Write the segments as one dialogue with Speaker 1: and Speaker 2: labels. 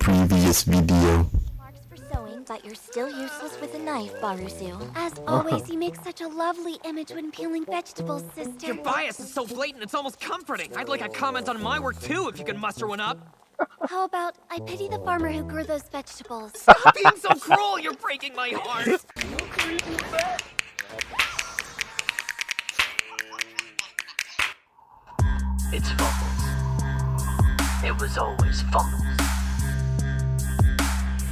Speaker 1: previous video.
Speaker 2: Marks for sewing, but you're still useless with a knife, Baruzu. As always, you make such a lovely image when peeling vegetables, sister.
Speaker 3: Your bias is so blatant, it's almost comforting. I'd like a comment on my work, too, if you can muster one up.
Speaker 2: How about, I pity the farmer who grew those vegetables.
Speaker 3: Stop being so cruel, you're breaking my heart.
Speaker 4: It's Fumbles. It was always Fumbles.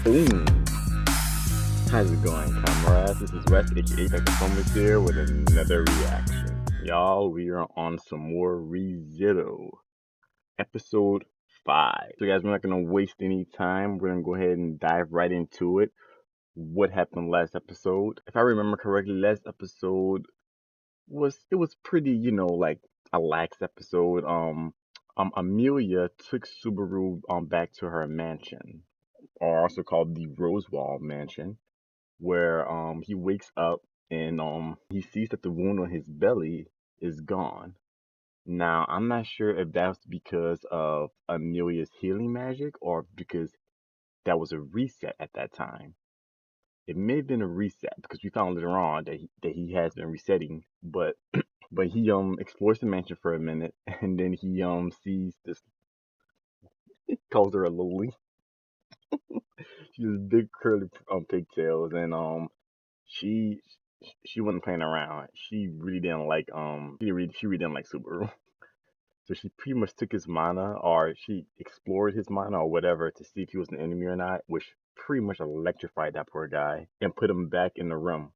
Speaker 5: Boom. How's it going, comrades? This is Wes, aka Dr. Fumbles here with another reaction. Y'all, we are on some more ReZero. Episode 5. So guys, we're not going to waste any time. We're going to go ahead and dive right into it. What happened last episode? If I remember correctly, last episode was pretty, like a lax episode. Amelia took Subaru back to her mansion, or also called the Rosewall Mansion, where he wakes up and he sees that the wound on his belly is gone. Now, I'm not sure if that's because of Amelia's healing magic or because that was a reset at that time. It may have been a reset because we found later on that he has been resetting, but he explores the mansion for a minute and then he sees this. He calls her a loli. She has big curly pigtails, and she wasn't playing around. She really didn't like she really didn't like Subaru. So she pretty much took his mana, or she explored his mana or whatever to see if he was an enemy or not, which pretty much electrified that poor guy and put him back in the room.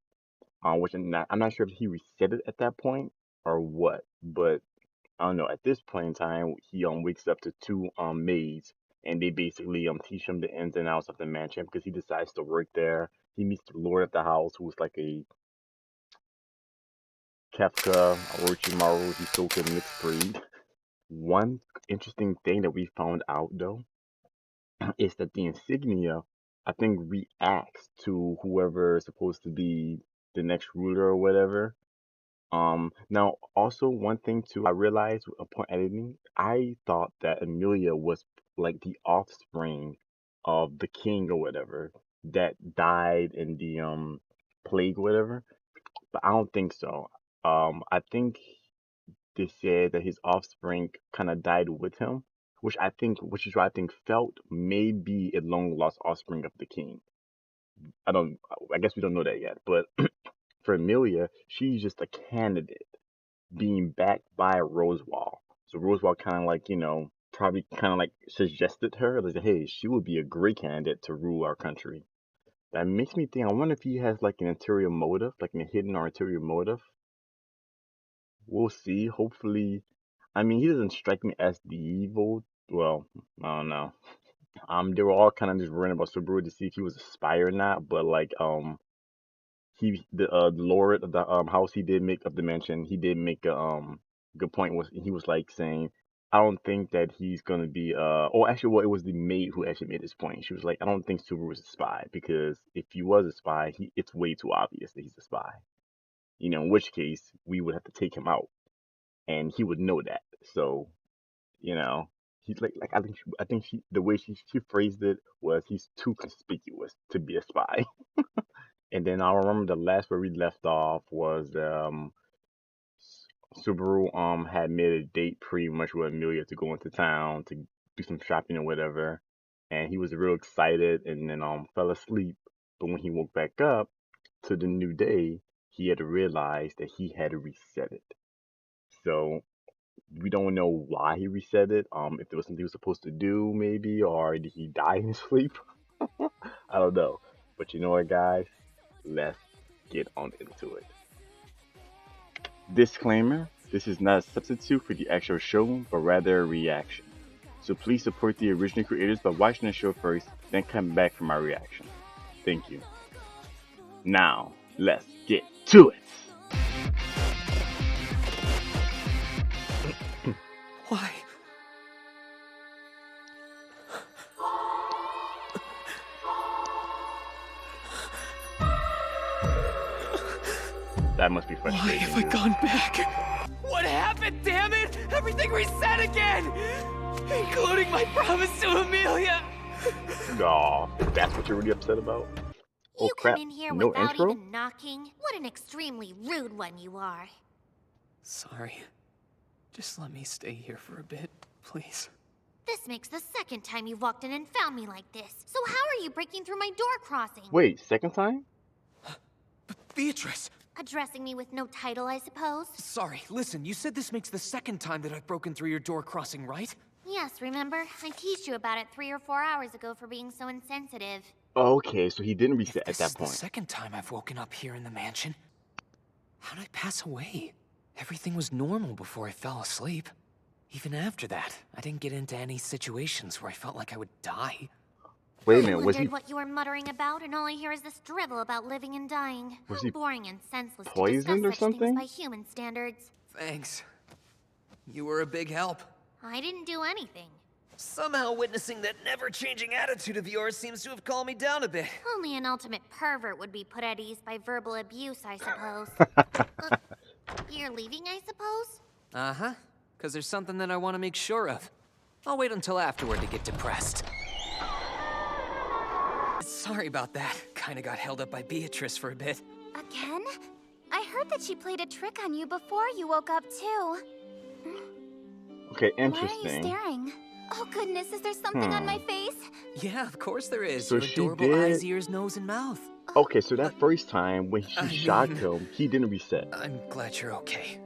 Speaker 5: Which I'm not sure if he reset it at that point or what, but I don't know. At this point in time, he wakes up to two maids, and they basically teach him the ins and outs of the mansion because he decides to work there. He meets the lord of the house, who's like a Kefka, Orochimaru, Hisoka mixed breed. One interesting thing that we found out though is that the insignia, I think, reacts to whoever is supposed to be the next ruler or whatever. Now also one thing too, I realized upon editing, I thought that Amelia was like the offspring of the king or whatever that died in the plague or whatever, but I don't think so. I think they said that his offspring kind of died with him, which is why I think felt may be a long lost offspring of the king. I guess we don't know that yet, but for Amelia, she's just a candidate being backed by Rosewall. So Rosewall kind of like, probably kind of like suggested her, like, hey, she would be a great candidate to rule our country. That makes me think, I wonder if he has like an ulterior motive, like a hidden or ulterior motive. We'll see. Hopefully, I mean, he doesn't strike me as the evil. Well, I don't know. They were all kind of just worrying about Subaru to see if he was a spy or not, but like, the lord of the house, he did make of the mansion, he did make a good point. Was he was like saying, I don't think that he's gonna be it was the maid who actually made this point. She was like, I don't think Subaru was a spy, because if he was a spy, it's way too obvious that he's a spy. In which case we would have to take him out, and he would know that. So, he's like I think the way she phrased it was, he's too conspicuous to be a spy. And then I remember the last where we left off was Subaru had made a date pretty much with Amelia to go into town to do some shopping or whatever, and he was real excited and then fell asleep. But when he woke back up to the new day, he had realized that he had reset it. So we don't know why he reset it. If there was something he was supposed to do, maybe, or did he die in his sleep? I don't know. But you know what, guys? Let's get on into it. Disclaimer: this is not a substitute for the actual show, but rather a reaction. So please support the original creators by watching the show first, then come back for my reaction. Thank you. Now, let's get to it!
Speaker 3: Why?
Speaker 5: That must be frustrating.
Speaker 3: Why have I gone back? What happened, damn it? Everything reset again! Including my promise to Amelia!
Speaker 5: Aw, that's what you're really upset about? Oh
Speaker 2: You
Speaker 5: crap,
Speaker 2: come in here
Speaker 5: no
Speaker 2: without
Speaker 5: intro?
Speaker 2: even knocking? What an extremely rude one you are.
Speaker 3: Sorry. Just let me stay here for a bit, please.
Speaker 2: This makes the second time you've walked in and found me like this. So how are you breaking through my door crossing?
Speaker 5: Wait, second time?
Speaker 3: Beatrice!
Speaker 2: Addressing me with no title, I suppose?
Speaker 3: Sorry, listen, you said this makes the second time that I've broken through your door crossing, right?
Speaker 2: Yes, remember? I teased you about it 3 or 4 hours ago for being so insensitive.
Speaker 5: Okay, so he didn't reset
Speaker 3: If
Speaker 5: at
Speaker 3: this
Speaker 5: that
Speaker 3: is the
Speaker 5: point.
Speaker 3: second time I've woken up here in the mansion, how'd I pass away? Everything was normal before I fell asleep. Even after that, I didn't get into any situations where I felt like I would die.
Speaker 5: Wait a
Speaker 2: I
Speaker 5: minute, was
Speaker 2: wondered
Speaker 5: he
Speaker 2: what you were muttering about, and all I hear is this drivel about living and dying.
Speaker 5: Was
Speaker 2: How
Speaker 5: he
Speaker 2: boring and senseless to
Speaker 5: poisoned or
Speaker 2: discuss such
Speaker 5: something?
Speaker 2: things by human standards.
Speaker 3: Thanks. You were a big help.
Speaker 2: I didn't do anything.
Speaker 3: Somehow witnessing that never-changing attitude of yours seems to have calmed me down a bit.
Speaker 2: Only an ultimate pervert would be put at ease by verbal abuse, I suppose. You're leaving, I suppose?
Speaker 3: Uh-huh. Because there's something that I want to make sure of. I'll wait until afterward to get depressed. Sorry about that. Kinda got held up by Beatrice for a bit.
Speaker 2: Again? I heard that she played a trick on you before you woke up, too.
Speaker 5: Okay,
Speaker 2: Why are you
Speaker 5: interesting.
Speaker 2: staring? Oh, goodness, is there something on my face?
Speaker 3: Yeah, of course there is.
Speaker 5: So
Speaker 3: Your
Speaker 5: she
Speaker 3: adorable
Speaker 5: did-
Speaker 3: eyes, ears, nose, and mouth.
Speaker 5: Okay, so that first time when
Speaker 3: I
Speaker 5: she shocked
Speaker 3: mean-
Speaker 5: him, he didn't reset.
Speaker 3: I'm glad you're okay.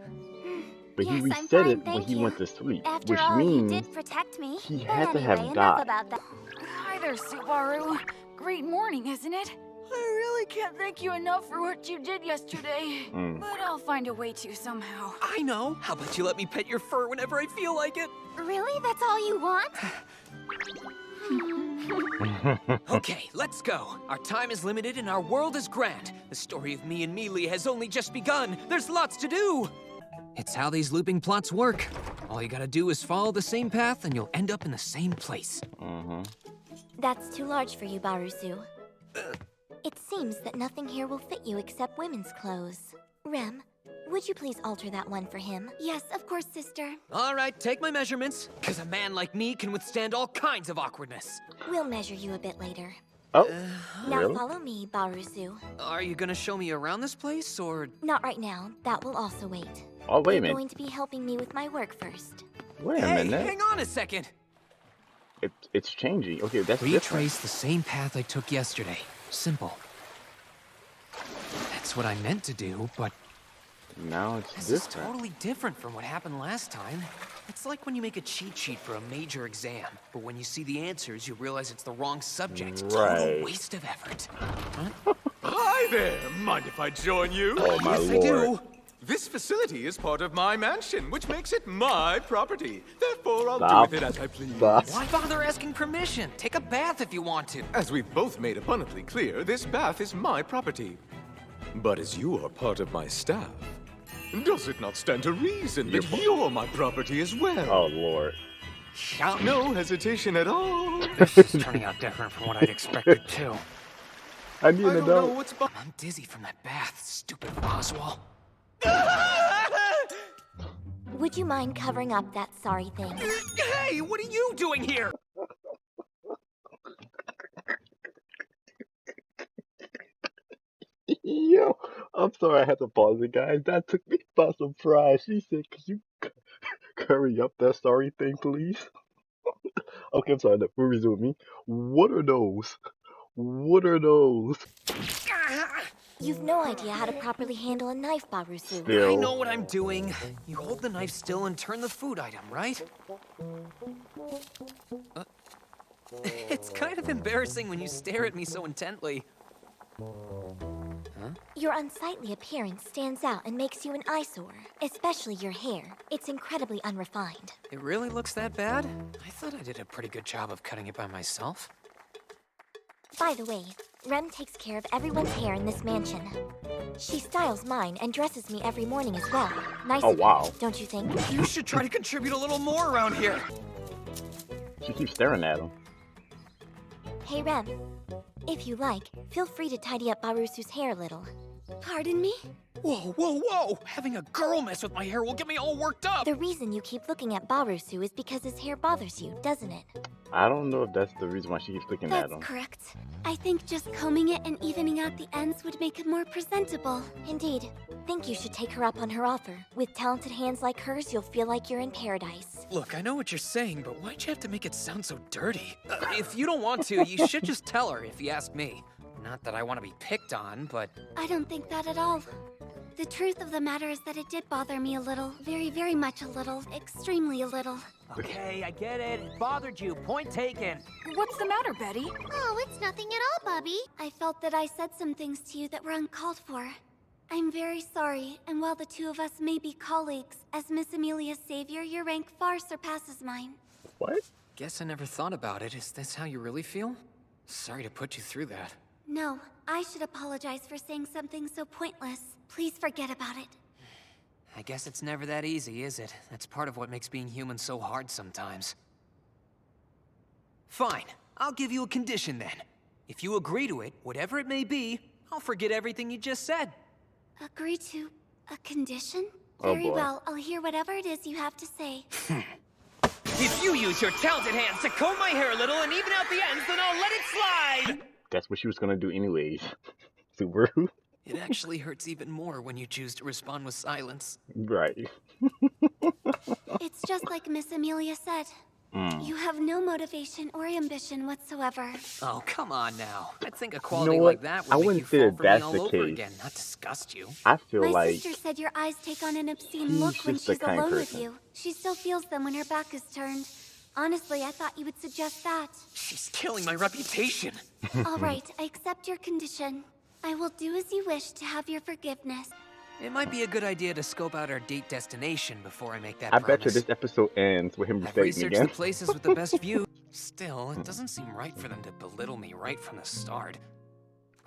Speaker 5: But he
Speaker 2: Yes, I'm
Speaker 5: reset
Speaker 2: fine,
Speaker 5: it when
Speaker 2: thank
Speaker 5: he
Speaker 2: you.
Speaker 5: went to sleep,
Speaker 2: After
Speaker 5: which
Speaker 2: all,
Speaker 5: means
Speaker 2: he did protect me.
Speaker 5: he
Speaker 2: But
Speaker 5: had to
Speaker 2: anyway,
Speaker 5: have
Speaker 2: enough
Speaker 5: died.
Speaker 2: about that.
Speaker 1: Hi there, Subaru. Great morning, isn't it? I really can't thank you enough for what you did yesterday. But I'll find a way to somehow.
Speaker 3: I know. How about you let me pet your fur whenever I feel like it?
Speaker 2: Really? That's all you want?
Speaker 3: Okay, let's go. Our time is limited and our world is grand. The story of me and Mealy has only just begun. There's lots to do. It's how these looping plots work. All you gotta do is follow the same path and you'll end up in the same place.
Speaker 2: That's too large for you, Barusu. It seems that nothing here will fit you except women's clothes. Rem, would you please alter that one for him? Yes, of course, sister.
Speaker 3: All right, take my measurements, because a man like me can withstand all kinds of awkwardness.
Speaker 2: We'll measure you a bit later.
Speaker 5: Oh,
Speaker 2: Now
Speaker 5: really?
Speaker 2: follow me, Barusu.
Speaker 3: Are you gonna show me around this place, or...
Speaker 2: Not right now. That will also wait.
Speaker 5: Oh, wait a
Speaker 2: You're
Speaker 5: minute.
Speaker 2: going to be helping me with my work first.
Speaker 5: Wait a
Speaker 3: Hey,
Speaker 5: minute.
Speaker 3: hang on a second.
Speaker 5: It's changing. Okay, that's different.
Speaker 3: Retrace the same path I took yesterday. Simple. That's what I meant to do, but
Speaker 5: Now it's
Speaker 3: this is
Speaker 5: different.
Speaker 3: totally different from what happened last time. It's like when you make a cheat sheet for a major exam, but when you see the answers, you realize it's the wrong subject.
Speaker 5: Right.
Speaker 3: Total waste of effort.
Speaker 6: Hi there! Mind if I join you?
Speaker 5: Oh my
Speaker 3: Yes,
Speaker 5: lord.
Speaker 3: I do.
Speaker 6: This facility is part of my mansion, which makes it my property. Therefore, I'll
Speaker 5: Stop.
Speaker 6: do with it as I please.
Speaker 5: Stop.
Speaker 3: Why bother asking permission? Take a bath if you want to.
Speaker 6: As we've both made abundantly clear, this bath is my property. But as you are part of my staff, does it not stand to reason that you're my property as well?
Speaker 5: Oh lord.
Speaker 3: Shout.
Speaker 6: No hesitation at all.
Speaker 3: This is turning out different from what I'd expected, too.
Speaker 5: I need
Speaker 6: I
Speaker 5: an
Speaker 6: don't know
Speaker 5: adult.
Speaker 6: what's bu-
Speaker 3: I'm dizzy from that bath, stupid Roswell.
Speaker 2: Would you mind covering up that sorry thing?
Speaker 3: Hey, what are you doing here?
Speaker 5: Yo, I'm sorry I had to pause it, guys. That took me by surprise. She said, "Could you hurry up that sorry thing, please?" Okay, I'm sorry. We're resuming. What are those? What are those?
Speaker 2: You've no idea how to properly handle a knife, Barusu.
Speaker 5: Still.
Speaker 3: I know what I'm doing. You hold the knife still and turn the food item, right? It's kind of embarrassing when you stare at me so intently.
Speaker 2: Your unsightly appearance stands out and makes you an eyesore, especially your hair. It's incredibly unrefined.
Speaker 3: It really looks that bad? I thought I did a pretty good job of cutting it by myself.
Speaker 2: By the way, Rem takes care of everyone's hair in this mansion. She styles mine and dresses me every morning as well. Nice
Speaker 5: Oh,
Speaker 2: of her,
Speaker 5: wow.
Speaker 2: don't you think?
Speaker 3: You should try to contribute a little more around here.
Speaker 5: She keeps staring at him.
Speaker 2: Hey Rem, if you like, feel free to tidy up Barusu's hair a little. Pardon me?
Speaker 3: Whoa, whoa, whoa! Having a girl mess with my hair will get me all worked up!
Speaker 2: The reason you keep looking at Barusu is because his hair bothers you, doesn't it?
Speaker 5: I don't know if that's the reason why she keeps looking at
Speaker 2: That's
Speaker 5: him.
Speaker 2: correct. I think just combing it and evening out the ends would make it more presentable. Indeed. Think you should take her up on her offer. With talented hands like hers, you'll feel like you're in paradise.
Speaker 3: Look, I know what you're saying, but why'd you have to make it sound so dirty? If you don't want to, you should just tell her, if you ask me. Not that I want to be picked on, but...
Speaker 2: I don't think that at all. The truth of the matter is that it did bother me a little. Very, very much a little. Extremely a little.
Speaker 7: Okay, I get it. It bothered you. Point taken.
Speaker 1: What's the matter, Betty?
Speaker 2: Oh, it's nothing at all, Bobby. I felt that I said some things to you that were uncalled for. I'm very sorry, and while the two of us may be colleagues, as Miss Amelia's savior, your rank far surpasses mine.
Speaker 5: What?
Speaker 3: Guess I never thought about it. Is this how you really feel? Sorry to put you through that.
Speaker 2: No, I should apologize for saying something so pointless. Please forget about it.
Speaker 3: I guess it's never that easy, is it? That's part of what makes being human so hard sometimes. Fine. I'll give you a condition then. If you agree to it, whatever it may be, I'll forget everything you just said.
Speaker 2: Agree to a condition?
Speaker 5: Oh,
Speaker 2: Very
Speaker 5: boy.
Speaker 2: well, I'll hear whatever it is you have to say.
Speaker 7: If you use your talented hands to comb my hair a little and even out the ends, then I'll let it slide!
Speaker 5: That's what she was gonna do anyways. Subaru?
Speaker 3: It actually hurts even more when you choose to respond with silence.
Speaker 5: Right.
Speaker 2: It's just like Miss Amelia said. You have no motivation or ambition whatsoever.
Speaker 3: Oh, come on now. I think a quality
Speaker 5: what?
Speaker 3: like that
Speaker 5: I
Speaker 3: would make you
Speaker 5: wouldn't say
Speaker 3: fall
Speaker 5: that
Speaker 3: for me
Speaker 5: that's
Speaker 3: all
Speaker 5: the
Speaker 3: over
Speaker 5: case.
Speaker 3: again, not disgust you.
Speaker 5: I feel
Speaker 2: My
Speaker 5: like
Speaker 2: sister said your eyes take on an obscene
Speaker 5: she's
Speaker 2: look when
Speaker 5: just the
Speaker 2: she's
Speaker 5: kind
Speaker 2: alone with
Speaker 5: person.
Speaker 2: you. She still feels them when her back is turned. Honestly, I thought you would suggest that.
Speaker 3: She's killing my reputation.
Speaker 2: All right, I accept your condition. I will do as you wish to have your forgiveness.
Speaker 3: It might be a good idea to scope out our date destination before I make that
Speaker 5: I
Speaker 3: promise.
Speaker 5: bet you this episode ends with him
Speaker 3: I've
Speaker 5: dating
Speaker 3: researched
Speaker 5: again.
Speaker 3: the places with the best view. Still, it doesn't seem right for them to belittle me right from the start.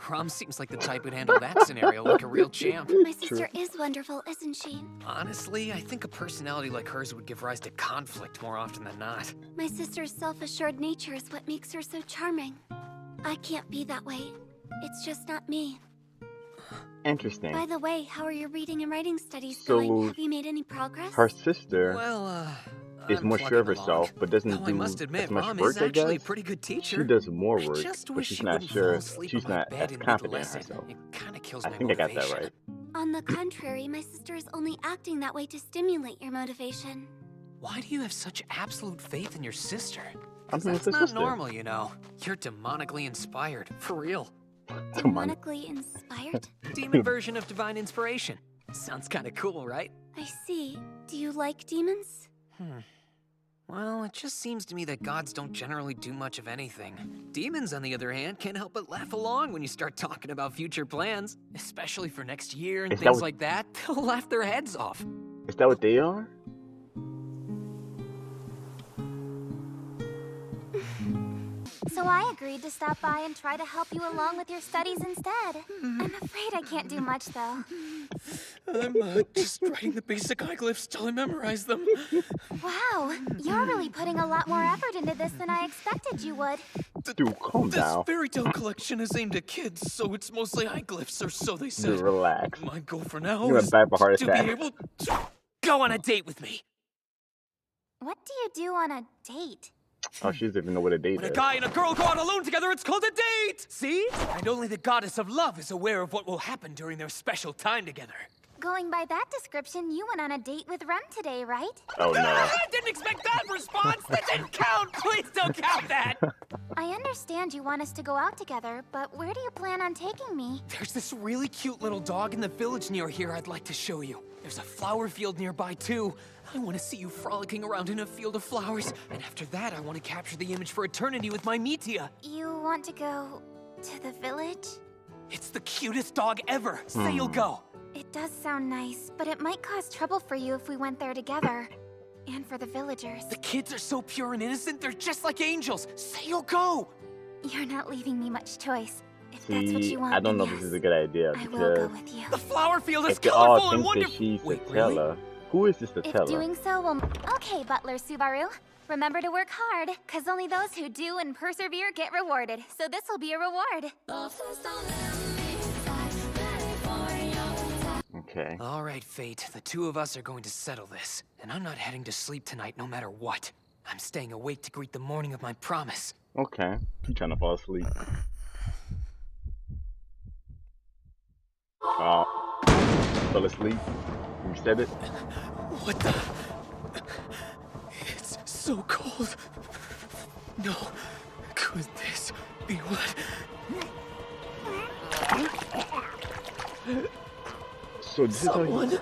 Speaker 3: Rom seems like the type who'd handle that scenario like a real champ.
Speaker 2: My sister is wonderful, isn't she?
Speaker 3: Honestly, I think a personality like hers would give rise to conflict more often than not.
Speaker 2: My sister's self-assured nature is what makes her so charming. I can't be that way. It's just not me.
Speaker 5: Interesting.
Speaker 2: By the way, how are your reading and writing studies
Speaker 5: So,
Speaker 2: going? Have you made any progress?
Speaker 5: Her sister
Speaker 3: Well,
Speaker 5: is
Speaker 3: I'm
Speaker 5: more sure of
Speaker 3: plugging
Speaker 5: herself,
Speaker 3: along.
Speaker 5: but doesn't
Speaker 3: Though I
Speaker 5: do
Speaker 3: must
Speaker 5: as
Speaker 3: admit,
Speaker 5: much
Speaker 3: Mom
Speaker 5: work,
Speaker 3: is
Speaker 5: I
Speaker 3: actually a
Speaker 5: guess.
Speaker 3: pretty good teacher.
Speaker 5: She does more
Speaker 3: I
Speaker 5: work,
Speaker 3: just
Speaker 5: but
Speaker 3: wish
Speaker 5: she's
Speaker 3: she
Speaker 5: not
Speaker 3: wouldn't
Speaker 5: sure.
Speaker 3: fall asleep
Speaker 5: She's
Speaker 3: on my
Speaker 5: not
Speaker 3: bed
Speaker 5: as
Speaker 3: in
Speaker 5: confident in
Speaker 3: mid-lesson.
Speaker 5: herself.
Speaker 3: It kind of kills
Speaker 5: I
Speaker 3: my
Speaker 5: think I got that
Speaker 3: motivation.
Speaker 5: right.
Speaker 2: On the contrary, my sister is only acting that way to stimulate your motivation.
Speaker 3: Why do you have such absolute faith in your sister?
Speaker 5: I'm
Speaker 3: That's
Speaker 5: with
Speaker 3: not
Speaker 5: sister.
Speaker 3: normal, you know. You're demonically inspired, for real.
Speaker 5: Come on.
Speaker 2: Demonically inspired?
Speaker 3: Demon version of divine inspiration. Sounds kind of cool, right?
Speaker 2: I see. Do you like demons?
Speaker 3: Well, it just seems to me that gods don't generally do much of anything. Demons, on the other hand, can't help but laugh along when you start talking about future plans, especially for next year and
Speaker 5: Is that
Speaker 3: things
Speaker 5: what-
Speaker 3: like that. They'll laugh their heads off.
Speaker 5: Is that what they are?
Speaker 8: So I agreed to stop by and try to help you along with your studies instead. I'm afraid I can't do much, though.
Speaker 3: I'm just writing the basic glyphs till I memorize them.
Speaker 8: Wow, you're really putting a lot more effort into this than I expected you would.
Speaker 5: Dude, calm
Speaker 3: This
Speaker 5: down.
Speaker 3: fairy tale collection is aimed at kids, so it's mostly glyphs, or so they
Speaker 5: Dude,
Speaker 3: said.
Speaker 5: relax.
Speaker 3: My goal for
Speaker 5: You're
Speaker 3: now
Speaker 5: gonna
Speaker 3: is
Speaker 5: die of a heart
Speaker 3: to be
Speaker 5: attack.
Speaker 3: able to go on a date with me.
Speaker 8: What do you do on a date?
Speaker 5: Oh, she doesn't even know what a date
Speaker 3: When a
Speaker 5: is.
Speaker 3: guy and a girl go out alone together, it's called a date! See? And only the goddess of love is aware of what will happen during their special time together.
Speaker 8: Going by that description, you went on a date with Rem today, right?
Speaker 5: Oh no.
Speaker 3: I didn't expect that response! That didn't count! Please don't count that!
Speaker 8: I understand you want us to go out together, but where do you plan on taking me?
Speaker 3: There's this really cute little dog in the village near here I'd like to show you. There's a flower field nearby, too. I want to see you frolicking around in a field of flowers. And after that, I want to capture the image for eternity with my Metia.
Speaker 8: You want to go to the village?
Speaker 3: It's the cutest dog ever. Say you'll go.
Speaker 8: It does sound nice, but it might cause trouble for you if we went there together. And for the villagers.
Speaker 3: The kids are so pure and innocent, they're just like angels. Say you'll go.
Speaker 8: You're not leaving me much choice. If that's what
Speaker 5: See,
Speaker 8: you want,
Speaker 5: I don't know
Speaker 8: then
Speaker 5: if this is
Speaker 8: yes,
Speaker 5: a good idea
Speaker 8: I will go
Speaker 5: because
Speaker 8: with you.
Speaker 3: The flower field is
Speaker 5: if they all
Speaker 3: colorful and
Speaker 5: think that
Speaker 3: wonderful.
Speaker 5: she's
Speaker 3: Wait,
Speaker 5: the
Speaker 3: really?
Speaker 5: teller, who is this the
Speaker 8: If
Speaker 5: teller?
Speaker 8: doing so will... Okay, Butler Subaru. Remember to work hard, because only those who do and persevere get rewarded. So this will be a reward.
Speaker 5: Okay.
Speaker 3: All right, Fate. The two of us are going to settle this. And I'm not heading to sleep tonight no matter what. I'm staying awake to greet the morning of my promise.
Speaker 5: Okay. You trying to fall asleep. Fell asleep. You said it.
Speaker 3: What the? It's so cold. No. Could this be what?
Speaker 5: So this
Speaker 3: Someone?
Speaker 5: is how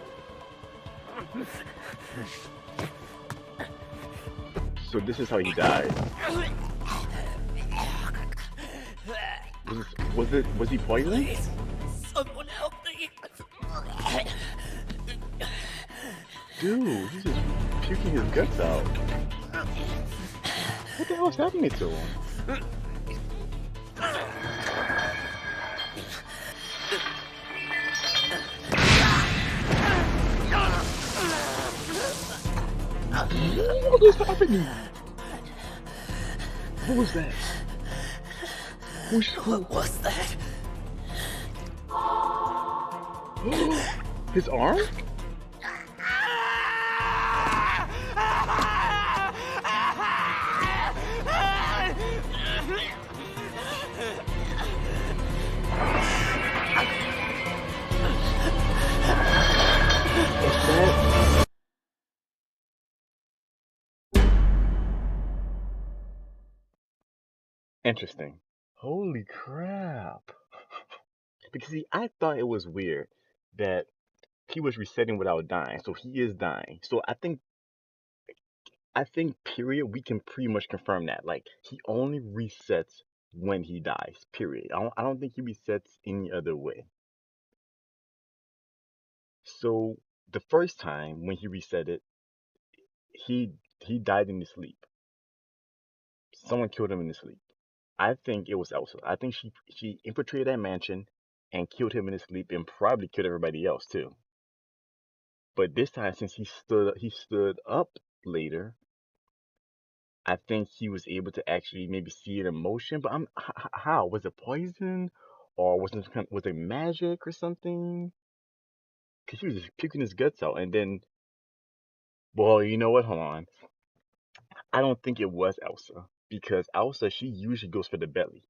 Speaker 5: So this is how he died. Was he poisoned?
Speaker 3: Please, someone help me.
Speaker 5: Dude, he's just puking his guts out. What the hell is happening to him? What is happening? What was that?
Speaker 3: What was that?
Speaker 5: His arm? Interesting. Holy crap. Because see, I thought it was weird that he was resetting without dying. So he is dying. So I think period, we can pretty much confirm that. Like, he only resets when he dies. Period. I don't think he resets any other way. So the first time when he reset it, he died in his sleep. Someone killed him in his sleep. I think it was Elsa. I think she infiltrated that mansion and killed him in his sleep and probably killed everybody else too. But this time, since he stood up later, I think he was able to actually maybe see it in motion. But how was it poison, or was it magic or something? Because he was just puking his guts out, and then, well, you know what? Hold on. I don't think it was Elsa, because Elsa, she usually goes for the belly.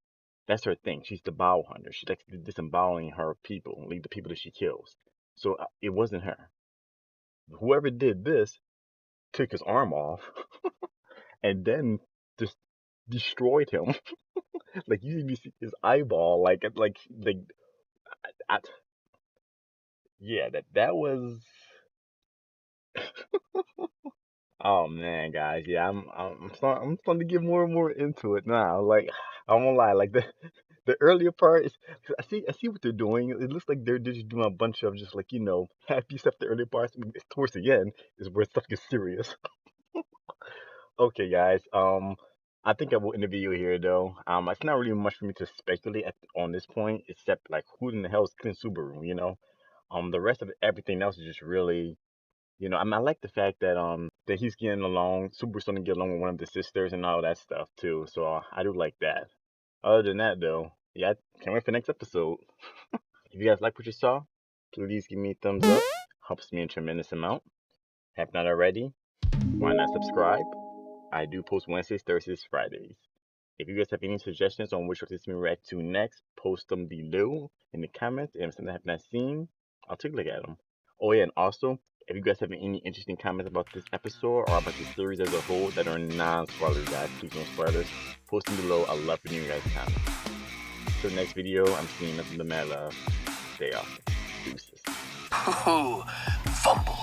Speaker 5: That's her thing. She's the bowel hunter. She likes disemboweling her people, leave the people that she kills. So it wasn't her. Whoever did this took his arm off and then just destroyed him. Like, you see his eyeball, I, yeah, that was. Oh man, guys, yeah, I'm starting to get more and more into it now. Like, I won't lie, like the earlier part is, I see what they're doing. It looks like they're just doing a bunch of just, like, happy stuff. The earlier parts, towards the end is where stuff gets serious. Okay, guys. I think I will end the video here though. It's not really much for me to speculate on this point, except like who in the hell is Clint Subaru, you know? The rest of everything else is just really, I like the fact that that he's getting along. Subaru's starting to get along with one of the sisters and all that stuff too. So I do like that. Other than that though, yeah, I can't wait for the next episode. If you guys like what you saw, please give me a thumbs up. Helps me a tremendous amount. Have not already, why not subscribe? I do post Wednesdays, Thursdays, Fridays. If you guys have any suggestions on which shorts to react to next, post them below in the comments. And if something I have not seen, I'll take a look at them. Oh yeah, and also, if you guys have any interesting comments about this episode or about the series as a whole that are non-spoilers, guys, please no spoilers, post them below. I love reading you guys' comments. Till the next video, I'm seeing nothing but mad love. Stay awesome. Deuces.
Speaker 4: Fumble.